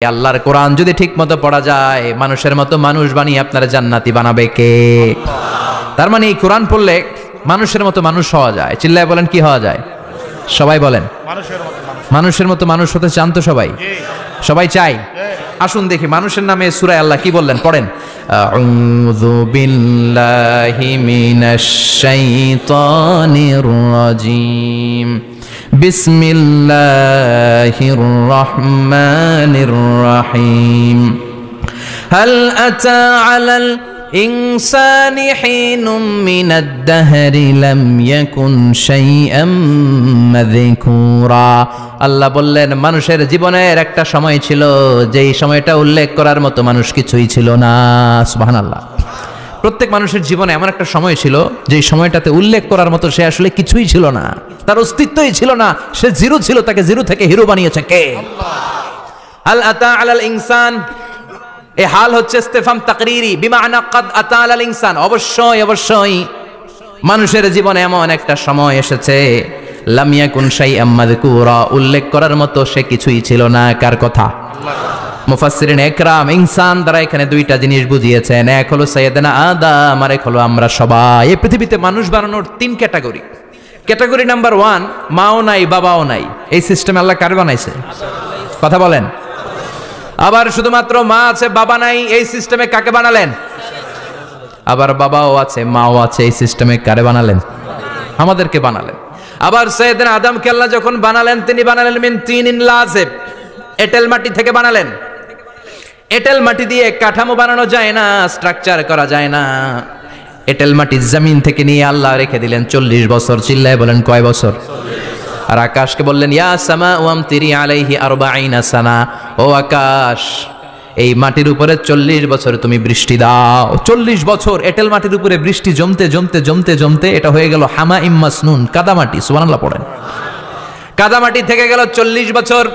আল্লাহর কোরআন যদি ঠিক মতো পড়া যায়, মানুষের মতো মানুষ বানিয়ে আপনারা জান্নাতি বানাবে কে? তার মানে এই কোরআন পড়লে মানুষের মতো মানুষ হওয়া যায়। চিল্লায় বলেন, কি হওয়া যায়? সবাই বলেন, মানুষের মতো মানুষ হতে চান তো সবাই? সবাই চাই? আসুন দেখি মানুষের নামে সূরায় আল্লাহ কি বললেন, পড়েন। আউযু বিল্লাহি মিনাশ শাইতানির রাজিম। বিসমিল্লাহির রহমানির রহিম। হাল আতা আলাল ইনসানি হিনুম মিনাদ দাহরি লাম ইয়াকুন শাইআম মাযকুরা। আল্লাহ বললেন, মানুষের জীবনের একটা সময় ছিল যেই সময়টা উল্লেখ করার মতো মানুষ কিছুই ছিল না। সুবহানাল্লাহ। প্রত্যেক মানুষের জীবনে এমন একটা সময় ছিল যেই সময়টাতে উল্লেখ করার মতো সে আসলে কিছুই ছিল না, তার অস্তিত্বই ছিল না, সে জিরো ছিল, তাকে জিরো থেকে হিরো বানিয়েছে কে? হাল আতা আলাল ইনসান, এই হাল হচ্ছে ইস্তেফাম তাকরিরি, বিমানা কাদ আতা আলাল ইনসান। অবশ্যই অবশ্যই মানুষের জীবনে এমন একটা সময় এসেছে, লাম ইয়াকুন শাইআম মাযকুরা, উল্লেখ করার মতো সে কিছুই ছিল না। কার কথা? মুফাসসিরিন একরাম ইনসান দ্বারা এখানে দুইটা জিনিস বুঝিয়েছেন। এক হলো সাইয়েদনা আদম, আর এক হলো আমরা সবাই। এই পৃথিবীতে মানুষ বানানোর তিন ক্যাটাগরি। ক্যাটাগরি নাম্বার 1, মাও নাই বাবাও নাই। এই সিস্টেম আল্লাহ কার বানাইছে? কথা বলেন। আবার শুধুমাত্র মা আছে বাবা নাই, এই সিস্টেমে কাকে বানালেন? আবার বাবাও আছে মাও আছে, এই সিস্টেমে কারে বানালেন? আমাদেরকে বানালেন। আবার সাইয়েদনা আদমকে আল্লাহ যখন বানালেন, তিনি বানালেন মিন তিনিন লাযিব, এঁটেল মাটি থেকে বানালেন। এঁটেল মাটি দিয়ে কাঠামো বানানো যায় না, স্ট্রাকচার করা যায় না। এঁটেল মাটি জমিন থেকে নিয়ে আল্লাহ রেখে দিলেন 40 বছর। চিল্লায় বলেন, কয় বছর? আর আকাশকে বললেন, ইয়া সামা ওয়ামতিরি আলাইহি 40 সানা, ও আকাশ এই মাটির উপরে 40 বছর তুমি বৃষ্টি দাও। 40 বছর এঁটেল মাটির উপরে বৃষ্টি জমতে জমতে জমতে জমতে এটা হয়ে গেল হামাইম মাসনুন, কাদামাটি। সুবহানাল্লাহ পড়েন। কাদামাটি থেকে গেল 40 বছর।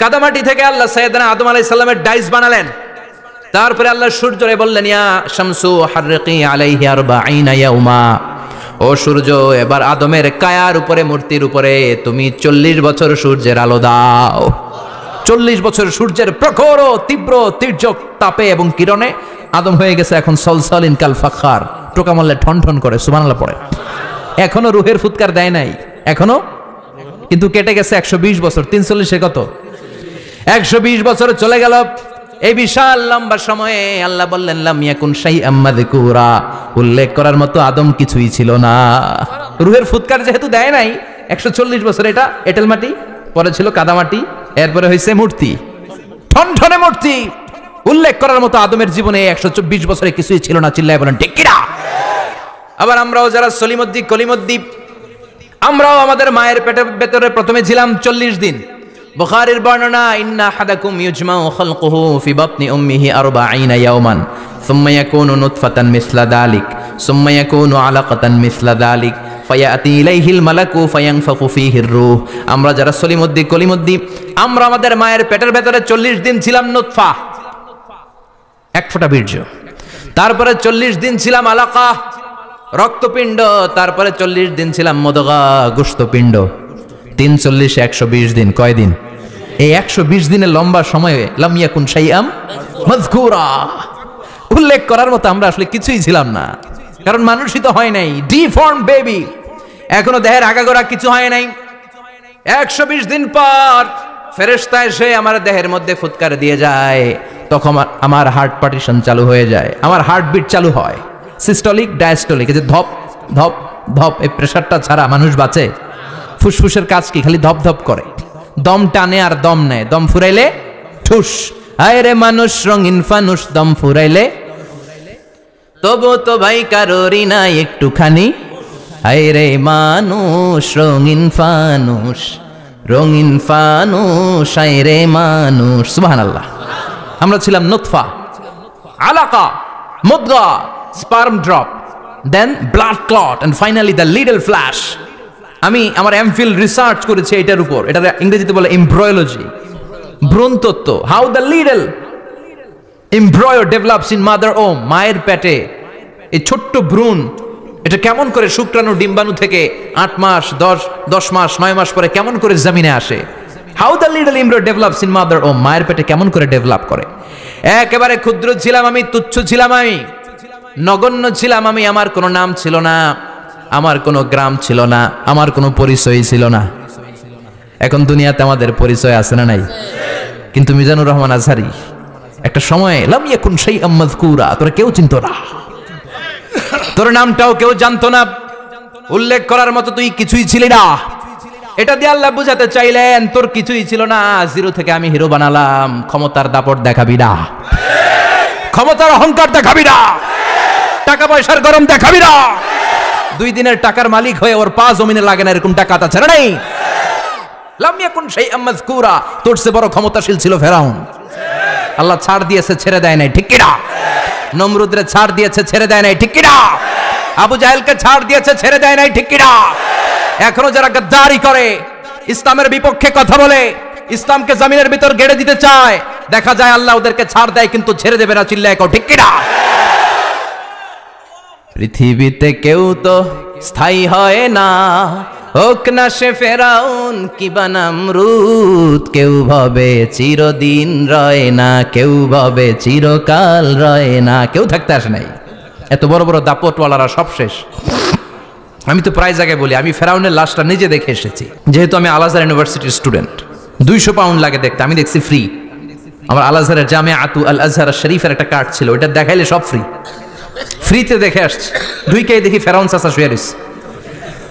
কাদামাটি থেকে আল্লাহ সাইয়েদনা আদম আলাইহিস সালামের ডাইস বানালেন। তারপরে আল্লাহ সূর্যরে বললেন, ইয়া শামসু হাররিকি আলাইহি 40 ইয়াউমা, ও সূর্য এবার আদমের কায়ার উপরে, মূর্তির উপরে তুমি 40 বছর সূর্যের আলো দাও। 40 বছর সূর্যের প্রখর ও তীব্র তীর্যক তাপে এবং কিরণে আদম হয়ে গেছে এখন সলসলিন কাল ফাখার, টোকা মারলে ঠন ঠন করে। সুবহানাল্লাহ পড়ে। এখনো রুহের ফুৎকার দেয় নাই এখনো, কিন্তু কেটে গেছে 120 বছর। 340 কত? 120 বছর চলে গেল। এই বিশাল লম্বা সময়ে আল্লাহ বললেন, লাম ইয়াকুন শাইআম মাযকুরা, উল্লেখ করার মতো আদম কিছুই ছিল না। রুহের ফুৎকার যেহেতু দেয় নাই 140 বছর, এটা এঁটেল মাটি, পরে ছিল কাদামাটি, এরপরে হয়েছে মূর্তি, ঠনঠনে মূর্তি। উল্লেখ করার মতো আদমের জীবনে 124 বছরে কিছুই ছিল না। চিল্লায় বলেন, ঠিক কিনা? আবার আমরাও যারা সলিমদ্দি কলিমদ্দি, আমরাও আমাদের মায়ের পেটের ভেতরে প্রথমে ছিলাম 40 দিন। বুখারীর বর্ণনা, ইন্না হাদাকুম ইউজমাউ খালকুহু ফি বাতনি উম্মিহি 40 ইয়াওমান সুম্মা ইয়াকুনু নুতফাতান মিসলা যালিক সুম্মা ইয়াকুনু আলাকাতান মিসলা যালিক ফায়াতি ইলাইহিল মালাকু ফায়ানফাখু ফীহির রূহ। আমরা যারা সলিমদ্দি কলিমদ্দি, আমরা আমাদের মায়ের পেটের ভেতরে 40 দিন ছিলাম নুতফা, এক ফোঁটা বীর্য। তারপরে 40 দিন ছিলাম আলাকা, রক্তপিণ্ড। তারপরে 40 দিন ছিলাম মুদগা, গোশতপিণ্ড। 340 120 দিন। কয় দিন? এই 120 দিনের লম্বা সময়ে লাম ইয়াকুন শাইআম মাযকুরা, উল্লেখ করার মতো আমরা আসলে কিছুই ছিলাম না, কারণ মানুষই তো হয় নাই, ডিফর্ম বেবি, এখনো দেহের আগাগোড়া কিছু হয় নাই। 120 দিন পর ফেরেশতা এসে আমার দেহের মধ্যে ফুৎকার দিয়ে যায়, তখন আমার হার্ট পার্টিশন চালু হয়ে যায়, আমার হার্টবিট চালু হয়, সিস্টোলিক ডায়াস্টোলিক, এই যে ধপ ধপ ধপ, এই প্রেসারটা ছাড়া মানুষ বাঁচে? ফুসফুসের কাজ কি? খালি ধপ ধপ করে, দম টানে আর দম নেয়, দম ফুরাইলে ঠুস। হায় রে মানুষ রঙিন ফানুস, দম ফুরাইলে তবু তো ভাই কারোরই না একটুখানি। হায় রে মানুষ রঙিন ফানুস, রঙিন ফানুস, হায় রে মানুষ। সুবহানাল্লাহ। আমরা ছিলাম নুতফা, আলাকা, মুদগা, sperm drop, then blood clot, and finally the little flesh. আমি আমার এমফিল রিসার্চ করেছি এটার উপর। এটা ইংরেজিতে বলে এমব্রয়োলজি, ভ্রূণতত্ত্ব। How the little embryo develops in mother womb, মায়ের পেটে এই ছোট্ট ভ্রূণ, এটা কেমন করে শুক্রাণু ডিম্বাণু থেকে 8 মাস 10 মাস 9 মাস পরে কেমন করে জমিনে আসে। How the little embryo develops in mother, ও মায়ের পেটে কেমন করে ডেভেলপ করে। একেবারে ক্ষুদ্র ছিলাম আমি, তুচ্ছ ছিলাম আমি, নগণ্য ছিলাম আমি, আমার কোনো নাম ছিল না, আমার কোনো গ্রাম ছিল না, আমার কোনো পরিচয় ছিল না। এখন দুনিয়াতে আমাদের পরিচয় আছে না নাই? কিন্তু মিজানুর রহমান আজহারী একটা সময় লাম ইয়াকুন শাইআম মাযকুরা, তোরা কেউ চিনতো না, তোর নামটাও কেউ জানতো না, উল্লেখ করার মতো তুই কিছুই ছিলি না। এটা দিয়ে আল্লাহ বুঝাতে চাইলেন তোর কিছুই ছিল না, জিরো থেকে আমি হিরো বানালাম। ক্ষমতার দাপট দেখাবি না, ক্ষমতার অহংকার দেখাবি না, টাকা পয়সার গরম দেখাবি না। 2 দিনের টাকার মালিক হয়ে ওর পা জমিনে লাগে না এরকম টাকা তা ছেড়ে নেই। লাম ইয়াকুন শাইআম মাযকুরা, তোর চেয়ে বড় ক্ষমতাশীল ছিল ফেরাউন। আল্লাহ ছাড় দিয়েছে, ছেড়ে দেয় নাই, ঠিক কি না? নমরুদরে ছাড় দিয়েছে, ছেড়ে দেয় নাই, ঠিক কি না? আবু জাহেলকে ছাড় দিয়েছে, ছেড়ে দেয় নাই, ঠিক কি না? এখনো যারা গাদ্দারি করে, ইসলামের বিপক্ষে কথা বলে, ইসলামকে জমিনের ভিতর গেড়ে দিতে চায়, দেখা যায় আল্লাহ ওদেরকে ছাড় দেয় কিন্তু ছেড়ে দেবে না। চিল্লায় কও ঠিক কি না? পৃথিবীতে কেউ তো স্থায়ী হয় না, হোক না সে ফেরাউন কিবা নমরুদ, কেউ ভাবে চিরদিন রয় না, কেউ ভাবে চিরকাল রয় না। কেউ থাকতে আসে নাই, এত বড় বড় দাপটওয়ালারা সব শেষ। আমি তো প্রায় জায়গায় বলি আমি ফেরাউনের লাশটা নিজে দেখে এসেছি, যেহেতু আমি আল আজহার ইউনিভার্সিটির স্টুডেন্ট। 200 পাউন্ড লাগে দেখতে, আমি দেখছি ফ্রি। আমার আল আজহারের জামিআতু আল আজহার শরীফের একটা কার্ড ছিল, ওটা দেখাইলে সব ফ্রি, ফ্রিতে দেখে আসছি। ঢুকেই দেখি ফেরাউন চাচা শুয়ে রয়েছে।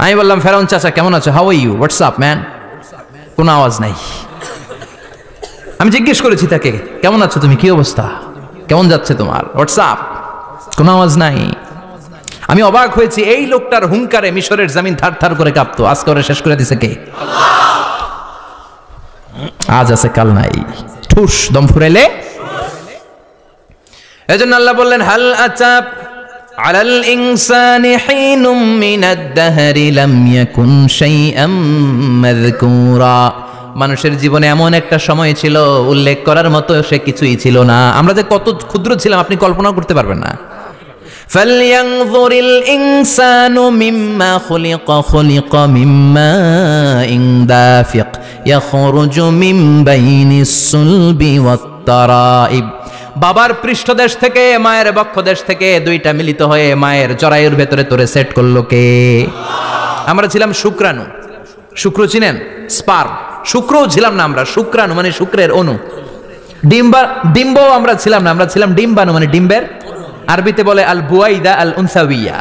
আমি বললাম ফেরাউন চাচা কেমন আছো, how are you, what's up man? কোনো আওয়াজ নাই। আমি জিজ্ঞেস করেছি তাকে কেমন আছো তুমি, কি অবস্থা, কেমন যাচ্ছে তোমার, হোয়াটস আপ? কোনো আওয়াজ নাই। আমি অবাক হয়েছি, এই লোকটার হুঙ্কারে মিশরের জমিন থার থার করে কাঁপতো, আজ করে শেষ করে দিছে কে? আজ আছে কাল নাই, ঠুস দম ফুরাইলে। এজন্য আল্লাহ বললেন হাল আতাব আলাল ইনসানি হিনুম মিনাদ দাহরি লাম ইয়াকুন শাইআম মাযকুরা। মানুষের জীবনে এমন একটা সময় ছিল উল্লেখ করার মতো সে কিছুই ছিল না। আমরা যে কত ক্ষুদ্র ছিলাম আপনি কল্পনা করতে পারবেন না। فَلْيَنْظُرِ الْإِنسَانُ مِمَّا خُلِقَ خُلِقَ مِن مَّاءٍ دَافِقٍ يَخْرُجُ مِن بَيْنِ الصُّلْبِ وَالتَّرَائِبِ। বাবার পৃষ্ঠদেশ থেকে, মায়ের বক্ষদেশ থেকে দুইটা মিলিত হয়ে মায়ের জরায়ুর ভেতরে তোরে সেট করলো কে? আমরা ছিলাম শুক্রাণু। শুক্র চিনেন? স্পার্ম। শুক্রও ছিলাম না আমরা, শুক্রাণু মানে শুক্রের অণু। ডিম্ব আমরা ছিলাম না, আমরা ছিলাম ডিম্বাণু মানে ডিম্বের। আরবিতে বলে আল বুয়াইদা আল উনসাউইয়া।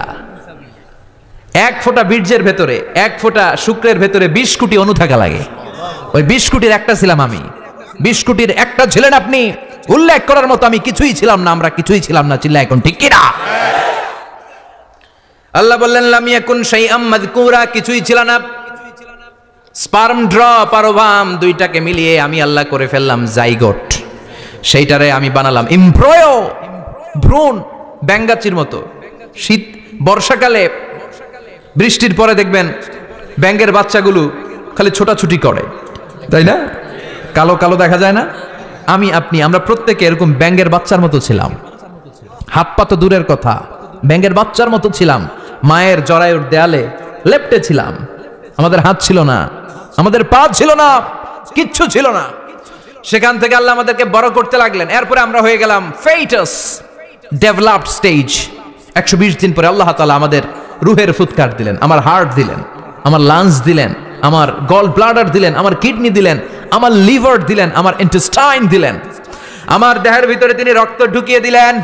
1 ফোঁটা বীর্যের ভেতরে, 1 ফোঁটা শুক্রের ভেতরে 20 কোটি অণু থাকা লাগে। ওই 20 কোটির একটা ছিলাম আমি, 20 কোটির একটা ছিলেন আপনি। উল্লেখ করার মতো আমি কিছুই ছিলাম না, আমরা কিছুই ছিলাম না। চিল্লা এখন ঠিক কি না? আল্লাহ বললেন লাম ইয়াকুন শাইআম মাযকুরা, কিছুই ছিল না। স্পার্ম ড্রপ আর ওভাম দুইটাকে মিলিয়ে আমি আল্লাহ করে ফেললাম জাইগোট। সেইটারে আমি বানালাম এমব্রয়ো, ভ্রূণ, ব্যাঙ্গাচির মতো। শীত বর্ষাকালে বৃষ্টির পরে দেখবেন ব্যাঙ্গের বাচ্চাগুলো খালি ছোটাছুটি করে, তাই না? কালো কালো দেখা যায় না? আপনি আমরা প্রত্যেকে এরকম ব্যাঙ্গের বাচ্চার মতো ছিলাম। হাত পা তো দূরের কথা, ব্যাঙ্গের বাচ্চার মতো ছিলাম। মায়ের জরায়ুর দেয়ালে লেপ্টে ছিলাম। আমাদের হাত ছিল না, আমাদের পা ছিল না, কিচ্ছু ছিল না। সেখান থেকে আল্লাহ আমাদেরকে বড় করতে লাগলেন। এরপরে আমরা হয়ে গেলাম ফেটাস, ডেভেলপড স্টেজ। 120 দিন পরে আল্লাহ তাআলা আমাদের রুহের ফুৎকার দিলেন, আমার হার্ট দিলেন, আমার লাংস দিলেন, আমার গল ব্লাডার দিলেন, আমার কিডনি দিলেন, আমার লিভার দিলেন, আমার ইন্টেস্টাইন দিলেন। আমার দেহের ভিতরে তিনি রক্ত ঢুকিয়ে দিলেন।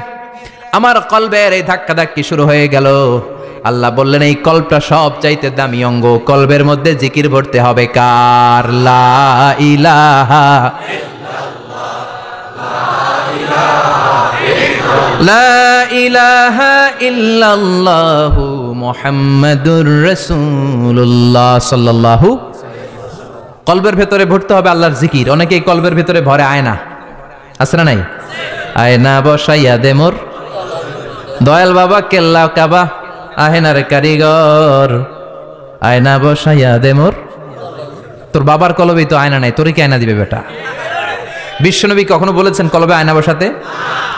আমার কলবের এই ধাক্কাধাক্কি শুরু হয়ে গেল। আল্লাহ বললেন এই কলবটা সব চাইতে দামি অঙ্গ, কলবের মধ্যে জিকির ভরতে হবে কার? লা ইলাহা লা ইলাহা ইল্লাল্লাহু মুহাম্মাদুর রাসূলুল্লাহ সাল্লাল্লাহু। কলবের ভেতরে ভরতে হবে আল্লাহর জিকির। অনেকেই কলবের ভেতরে ভরে আয়না, আছে না নাই? আয়না বসাইয়া দে মোর দয়াল বাবা কেল্লা কাবা, আহেনার কারিগর আয়না বসাইয়া দে মোর। তোর বাবার কলবেই তো আয়না নাই, তোরে কি আয়না দিবে বেটা? বিশ্বনবী কখনো বলেছেন কলবে আয়না বসাতে?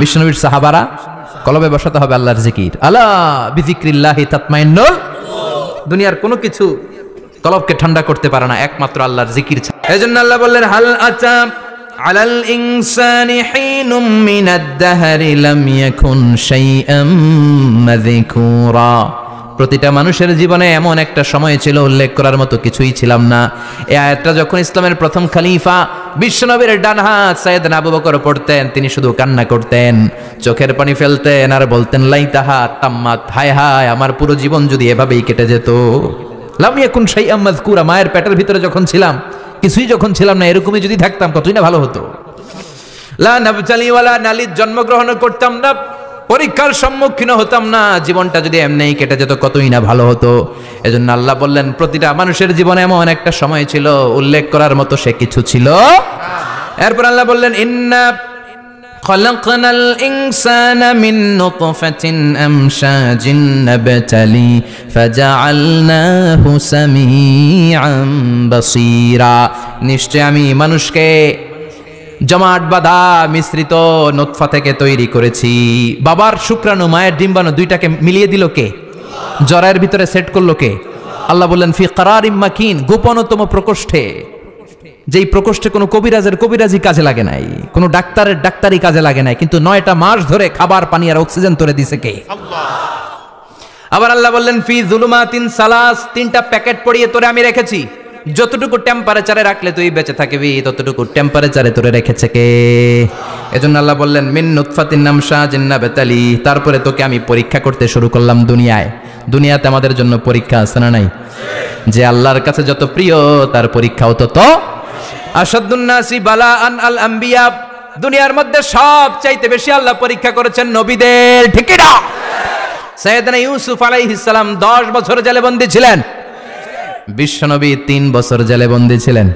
বিশ্বনবীর সাহাবারা কলবে বসাতে হবে আল্লাহর জিকির। আলা বিযিক্রিল্লাহি তাতমাইন্নুল। দুনিয়ার কোনো কিছু কলবকে ঠান্ডা করতে পারে না একমাত্র আল্লাহর জিকির ছাড়া। এজন্য আল্লাহ বললেন হাল আতা আলাল ইনসানি হিনুম মিনাদ দাহরি লাম ইয়াকুন শাইআম মাযকুরা। প্রতিটা মানুষের জীবনে এমন একটা সময় ছিল উল্লেখ করার মতো কিছুই ছিলাম না। এই আয়াতটা যখন ইসলামের প্রথম খলিফা বিশ্বনবীর ডান হাত সাইয়েদনা আবু বকর পড়তেন, তিনি শুধু কান্না করতেন, চোখের পানি ফেলতেন আর বলতেন লাইতাহা তাম্মাত, হায় হায় আমার পুরো জীবন যদি এভাবেই কেটে যেত। লাম ইয়াকুন শাইআম মাযকুরা, মায়ের পেটের ভিতরে যখন ছিলাম কিছুই যখন ছিলাম না, এরকমই যদি থাকতাম কতই না ভালো হতো। লা নাবতালি ওয়ালা নালিদ, জন্মগ্রহণ করতাম না, পরীক্ষার সম্মুখীন হতাম না, জীবনটা যদি এমনিই কেটে যেত কতই না ভালো হতো। এজন্য আল্লাহ বললেন প্রতিটা মানুষের জীবনে এমন একটা সময় ছিল উল্লেখ করার মতো সে কিছু ছিল। এরপর আল্লাহ বললেন ইন্না খলাকনাল ইনসানা মিন নুতফাতিন আমশাজিন নাবতালি ফাজআলনাহু সামিআন বাসীরা। নিশ্চয় আমি মানুষকে জমাট বাঁধা মিশ্রিত নুতফা থেকে তৈরি করেছি। বাবার শুক্রাণু মায়ের ডিম্বাণু দুইটাকে মিলিয়ে দিল কে? জরায়ের ভিতরে সেট করলো কে? আল্লাহ বললেন ফি কারারিম মাকিন, গোপনতম প্রকোষ্ঠে, যেই প্রকোষ্ঠে কোনো কবিরাজি কাজে লাগে নাই, কোনো ডাক্তারের ডাক্তারি কাজে লাগে নাই, কিন্তু 9টা মাস ধরে খাবার পানি আর অক্সিজেন তোরে দিছে কে? আল্লাহ। আবার আল্লাহ বললেন ফি যুলুমাতিন সালাস, 3টা প্যাকেট পরিয়ে তোরে আমি রেখেছি, যতটুকু টেম্পারেচারে রাখলে তুই বেঁচে থাকবি ততটুকু টেম্পারেচারে তোরে রেখেছে কে? এজন্য আল্লাহ বললেন মিন নুতফাতিন আমশাজিন নাবতালি, তারপরে তোকে আমি পরীক্ষা করতে শুরু করলাম দুনিয়ায়। দুনিয়াতে আমাদের জন্য পরীক্ষা আছে না নাই? যে আল্লাহর কাছে যত প্রিয় তার পরীক্ষাও তত। আশাদ্দুন নাসি বালাআন আল আম্বিয়া, দুনিয়ার মধ্যে সব চাইতে বেশি আল্লাহ পরীক্ষা করেছেন নবীদের, ঠিক কি না? সাইয়েদনা ইউসুফ আলাইহিস সালাম 10 বছর জেলবন্দী ছিলেন, বিশ্বনবী 3 বছর জেলে বন্দী ছিলেন।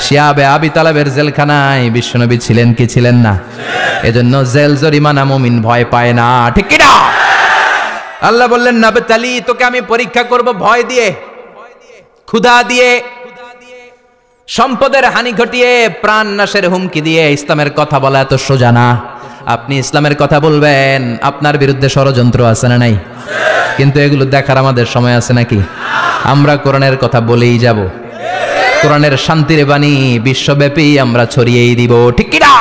শিয়াবে আবি তালেবের জেলখানায় বিশ্বনবী ছিলেন কি ছিলেন না? এজন্য জেল জরিমানা মুমিন ভয় পায় না, ঠিক কি না? আল্লাহ বললেন নাবতালি, তোকে আমি পরীক্ষা করব ভয় দিয়ে, ক্ষুধা দিয়ে, সম্পদের হানি ঘটিয়ে, প্রাণ নাশের হুমকি দিয়ে। ইসলামের কথা বলা এত সোজা না। আপনি ইসলামের কথা বলবেন, আপনার বিরুদ্ধে ষড়যন্ত্র আছে না নাই? কিন্তু এগুলো দেখার আমাদের সময় আছে নাকি? আমরা কোরআনের কথা বলেই যাব, কোরআনের শান্তির বাণী বিশ্বব্যাপী আমরা ছড়িয়েই দিব, ঠিক কি না?